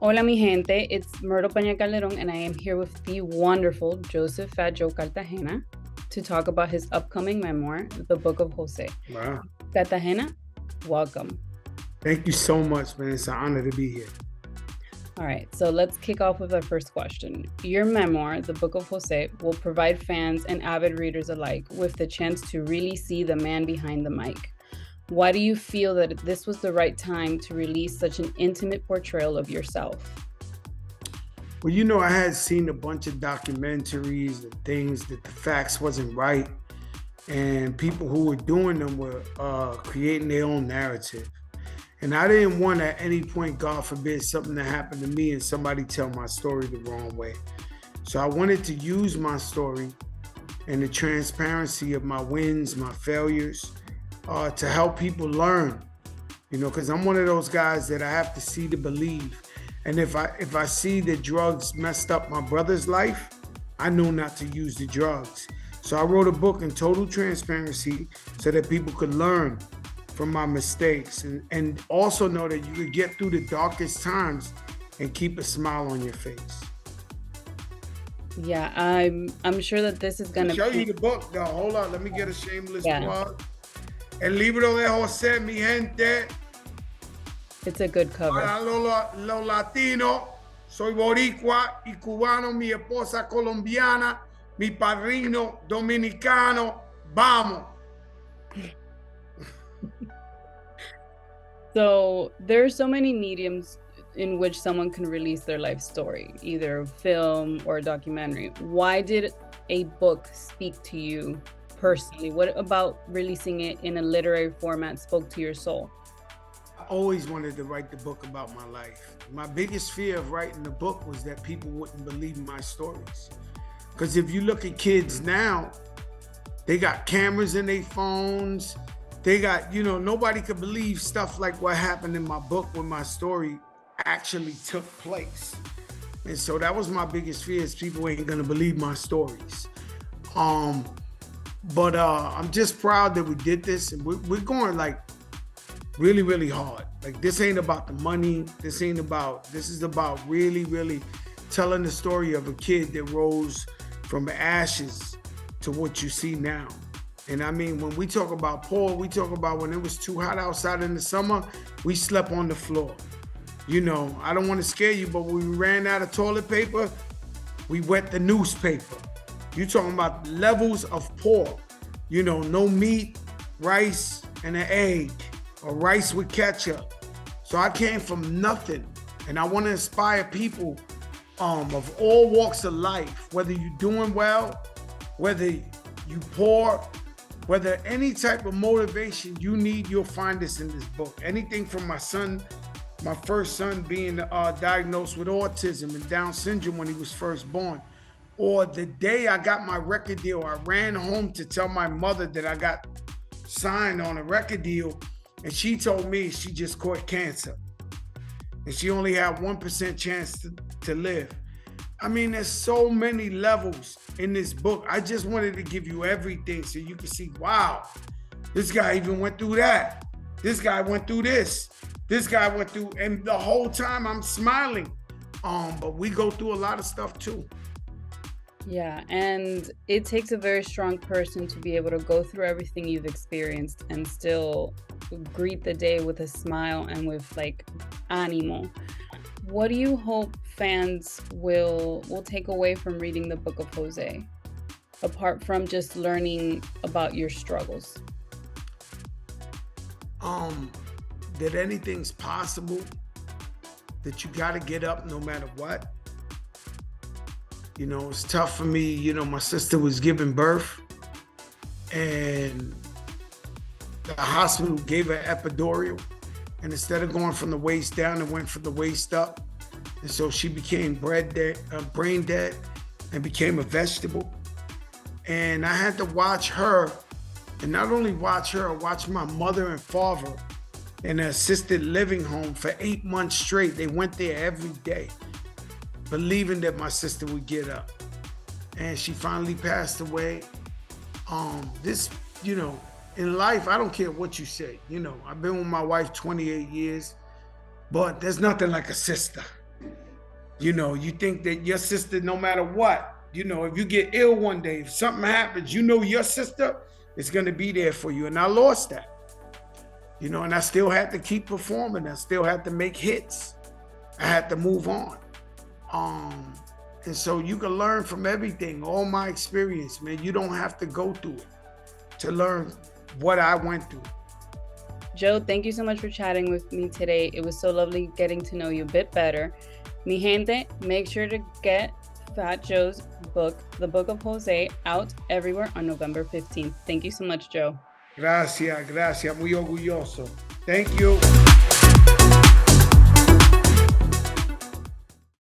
Hola, mi gente. It's Myrtle Peña Calderon, and I am here with the wonderful Joseph Fat Joe Cartagena to talk about his upcoming memoir, The Book of Jose. Wow. Cartagena, welcome. Thank you so much, man. It's an honor to be here. All right, so let's kick off with our first question. Your memoir, The Book of Jose, will provide fans and avid readers alike with the chance to really see the man behind the mic. Why do you feel that this was the right time to release such an intimate portrayal of yourself? Well, I had seen a bunch of documentaries and things that the facts wasn't right, and people who were doing them were creating their own narrative. And I didn't want at any point, God forbid, something to happen to me and somebody tell my story the wrong way. So I wanted to use my story and the transparency of my wins, my failures, to help people learn, because I'm one of those guys that I have to see to believe. And if I see that drugs messed up my brother's life, I know not to use the drugs. So I wrote a book in total transparency so that people could learn from my mistakes and also know that you could get through the darkest times and keep a smile on your face. Yeah, I'm sure that this is gonna show you the book though. Hold on, let me get a shameless plug. El libro de José, mi gente. It's a good cover. Para los latinos, soy boricua y cubano, mi esposa colombiana, mi padrino dominicano. Vamos. So there are so many mediums in which someone can release their life story, either film or a documentary. Why did a book speak to you personally? What about releasing it in a literary format spoke to your soul? I always wanted to write the book about my life. My biggest fear of writing the book was that people wouldn't believe my stories. Because if you look at kids now, they got cameras in their phones. They got, nobody could believe stuff like what happened in my book when my story actually took place. And so that was my biggest fear, is people ain't gonna believe my stories. But I'm just proud that we did this, and we're going like really, really hard. Like, this ain't about the money. This is about really, really telling the story of a kid that rose from ashes to what you see now. And I mean, when we talk about poor, we talk about when it was too hot outside in the summer, we slept on the floor. I don't want to scare you, but when we ran out of toilet paper, we wet the newspaper. You're talking about levels of poor. No meat, rice, and an egg, or rice with ketchup. So I came from nothing, and I want to inspire people of all walks of life, whether you're doing well, whether you poor, whether any type of motivation you need, you'll find this in this book. Anything from my first son being diagnosed with autism and Down syndrome when he was first born, or the day I got my record deal, I ran home to tell my mother that I got signed on a record deal, and she told me she just caught cancer and she only had 1% chance to live. I mean, there's so many levels in this book. I just wanted to give you everything so you can see, wow, this guy even went through that. This guy went through this. This guy went through, and the whole time I'm smiling. But we go through a lot of stuff too. Yeah, and it takes a very strong person to be able to go through everything you've experienced and still greet the day with a smile and with like ánimo. What do you hope fans will take away from reading the Book of Jose, apart from just learning about your struggles? That anything's possible, that you got to get up no matter what. It's tough for me. My sister was giving birth, and the hospital gave her epidural, and instead of going from the waist down, it went from the waist up. And so she became brain dead and became a vegetable. And I had to watch her, and not only watch her, watch my mother and father in an assisted living home for 8 months straight. They went there every day, believing that my sister would get up. And she finally passed away. In life, I don't care what you say. I've been with my wife 28 years, but there's nothing like a sister. You know, you think that your sister, no matter what, you know, if you get ill one day, if something happens, you know your sister is going to be there for you. And I lost that, you know, and I still had to keep performing. I still had to make hits. I had to move on. And so you can learn from everything, all my experience, man. You don't have to go through it to learn what I went through. Joe, thank you so much for chatting with me today. It was so lovely getting to know you a bit better. Mi gente, make sure to get Fat Joe's book, The Book of Jose, out everywhere on November 15th. Thank you so much, Joe. Gracias, gracias. Muy orgulloso. Thank you.